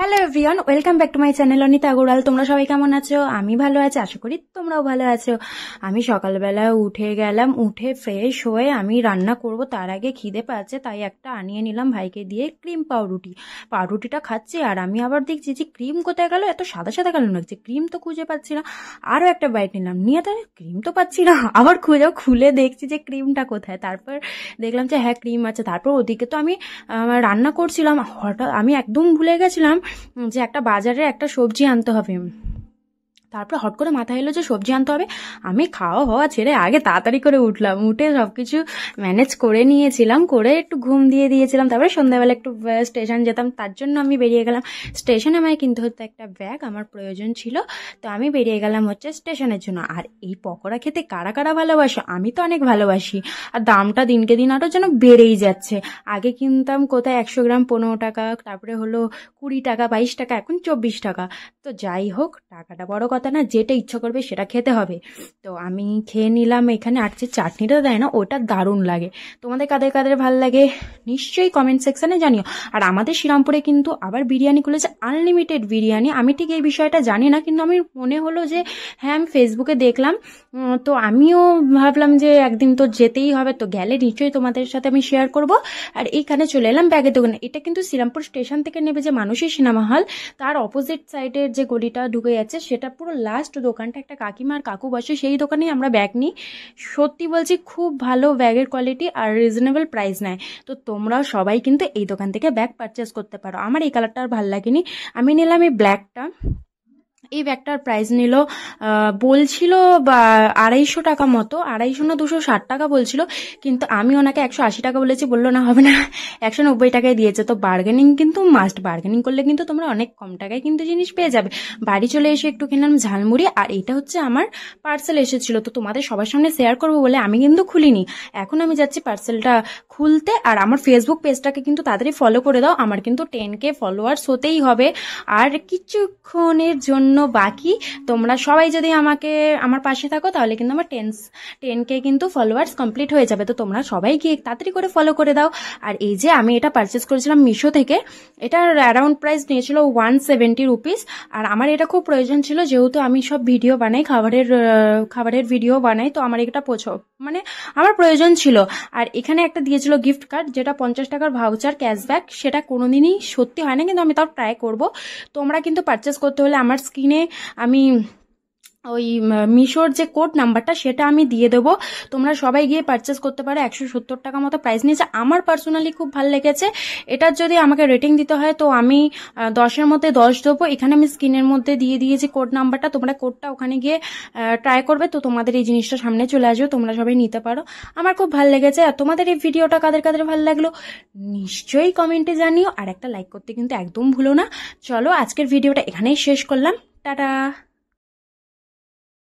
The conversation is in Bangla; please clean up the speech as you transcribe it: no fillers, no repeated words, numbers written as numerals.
Hello everyone, welcome back to my channel Anita Agarwal. তোমরা সবাই কেমন আছো? আমি ভালো আছি, আশা করি তোমরাও ভালো আছো। আমি সকালবেলা উঠে গেলাম, উঠে ফ্রেশ হয়ে আমি রান্না করব, তার আগে খিদে পাচ্ছে, তাই একটা আনিয়ে নিলাম ভাইকে দিয়ে ক্রিম পাউরুটি। পাউরুটিটা খাচ্ছি আর আমি আবার দেখছি যে ক্রিম কোথায় গেল, এত সাদা সাদা কেন লাগছে, ক্রিম তো খুঁজে পাচ্ছি না। আরও একটা বাইট নিলাম, নিয়ে তাহলে ক্রিম তো পাচ্ছি না, আবার খুলে দেখছি যে ক্রিমটা কোথায়। তারপর দেখলাম যে হ্যাঁ ক্রিম আছে। তারপর ওদিকে তো আমি রান্না করছিলাম, হঠাৎ আমি একদম ভুলে গেছিলাম যে একটা বাজারে একটা সবজি আনতে হবে। তারপর হট করে মাথায় এলো যে সবজি আনতে হবে। আমি খাওয়া হওয়া ছেড়ে আগে তাড়াতাড়ি করে উঠলাম, উঠে সবকিছু ম্যানেজ করে নিয়েছিলাম, করে একটু ঘুম দিয়ে দিয়েছিলাম। তারপরে সন্ধ্যাবেলা একটু স্টেশন যেতাম, তার জন্য আমি বেরিয়ে গেলাম স্টেশনে। আমায় কিনতে হতো একটা ব্যাগ, আমার প্রয়োজন ছিল, তো আমি বেরিয়ে গেলাম হচ্ছে স্টেশনের জন্য। আর এই পকোড়া খেতে কারা কারা ভালোবাসে? আমি তো অনেক ভালোবাসি। আর দামটা দিনকে দিন আরও যেন বেড়েই যাচ্ছে। আগে কিনতাম কোথায় 100 গ্রাম 15 টাকা, তারপরে হলো 20 টাকা 22 টাকা, এখন 24 টাকা। তো যাই হোক, টাকাটা বড় কথা না, যেটা ইচ্ছা করবে সেটা খেতে হবে। তো আমি খেয়ে নিলাম। এখানে আর যে চাটনিটা দেয় না, ওটা দারুণ লাগে। তোমাদের কাদের কাদের ভাল লাগে নিশ্চয়ই কমেন্ট সেকশনে জানিও। আর আমাদের শ্রীরামপুরে কিন্তু আবার বিরিয়ানি খুলেছে, আনলিমিটেড বিরিয়ানি। আমি ঠিক এই বিষয়টা জানি না, কিন্তু আমি মনে হলো যে হ্যাঁ আমি ফেসবুকে দেখলাম, তো আমিও ভাবলাম যে একদিন তো যেতেই হবে, তো গেলে নিশ্চয়ই তোমাদের সাথে আমি শেয়ার করব। আর এইখানে চলে এলাম ব্যাগের দোকানে। এটা কিন্তু শ্রীরামপুর স্টেশন থেকে নেবে যে মানুষের সিনেমা হল, তার অপোজিট সাইডের যে গলিটা ঢুকে যাচ্ছে, সেটা পুরো লাস্ট দোকানটা, একটা কাকিমা আর কাকু বসে, সেই দোকানেই আমরা ব্যাগ নিই। সত্যি বলছি, খুব ভালো ব্যাগের কোয়ালিটি আর রিজনেবল প্রাইস নেয়। তো তোমরাও সবাই কিন্তু এই দোকান থেকে ব্যাগ পারচেস করতে পারো। আমার এই কালারটা আর ভালো লাগেনি, আমি নিলাম এই ব্ল্যাকটা। এই ব্যাগটার প্রাইস নিল বলছিল বা 250 টাকা মতো, 250 না 260 টাকা বলছিল, কিন্তু আমি ওনাকে 180 টাকা বলেছি, বললো না হবে না, 190 টাকায় দিয়েছে। তো বার্গেনিং কিন্তু মাস্ট, বার্গেনিং করলে কিন্তু তোমরা অনেক কম টাকায় কিন্তু জিনিস পেয়ে যাবে। বাড়ি চলে এসে একটু কিনলাম ঝালমুড়ি, আর এটা হচ্ছে আমার পার্সেল এসেছিল, তো তোমাদের সবার সামনে শেয়ার করবো বলে আমি কিন্তু খুলিনি। এখন আমি যাচ্ছি পার্সেলটা খুলতে। আর আমার ফেসবুক পেজটাকে কিন্তু তাড়াতাড়ি ফলো করে দাও, আমার কিন্তু 10K ফলোয়ার্স হতেই হবে, আর কিছুক্ষণের জন্য বাকি। তোমরা সবাই যদি আমার পাশে থাকো, তাহলে কিন্তু আমার 10K কিন্তু ফলোয়ার্স কমপ্লিট হয়ে যাবে। তো তোমরা সবাই গিয়ে তাড়াতাড়ি করে ফলো করে দাও। আর এই যে আমি এটা পারচেস করেছিলাম মিশো থেকে, এটার অ্যারাউন্ড প্রাইস নিয়েছিল 170 রুপিস। আর আমার এটা খুব প্রয়োজন ছিল, যেহেতু আমি সব ভিডিও বানাই, খাবারের ভিডিও বানাই, তো আমার এটা মানে আমার প্রয়োজন ছিল। আর এখানে একটা দিয়েছিল গিফট কার্ড, যেটা 50 টাকার ভাউচার ক্যাশব্যাক, সেটা কোনোদিনই সত্যি হয় না, কিন্তু আমি তাও ট্রাই করব। তোমরা কিন্তু পারচেস করতে হলে আমার স্ক্রিনে আমি ওই মিশোর যে কোড নাম্বারটা, সেটা আমি দিয়ে দেবো, তোমরা সবাই গিয়ে পারচেস করতে পারো। 170 টাকা মতো প্রাইস নিয়েছে। আমার পার্সোনালি খুব ভালো লেগেছে। এটার যদি আমাকে রেটিং দিতে হয়, তো আমি 10-এর মধ্যে 10 দেবো। এখানে আমি স্ক্রিনের মধ্যে দিয়ে দিয়েছি কোড নাম্বারটা, তোমরা কোডটা ওখানে গিয়ে ট্রাই করবে, তো তোমাদের এই জিনিসটা সামনে চলে আসবে, তোমরা সবাই নিতে পারো। আমার খুব ভালো লেগেছে। আর তোমাদের এই ভিডিওটা কাদের কাদের ভালো লাগলো নিশ্চয়ই কমেন্টে জানিও, আর একটা লাইক করতে কিন্তু একদম ভুলো না। চলো, আজকের ভিডিওটা এখানেই শেষ করলাম, টাটা।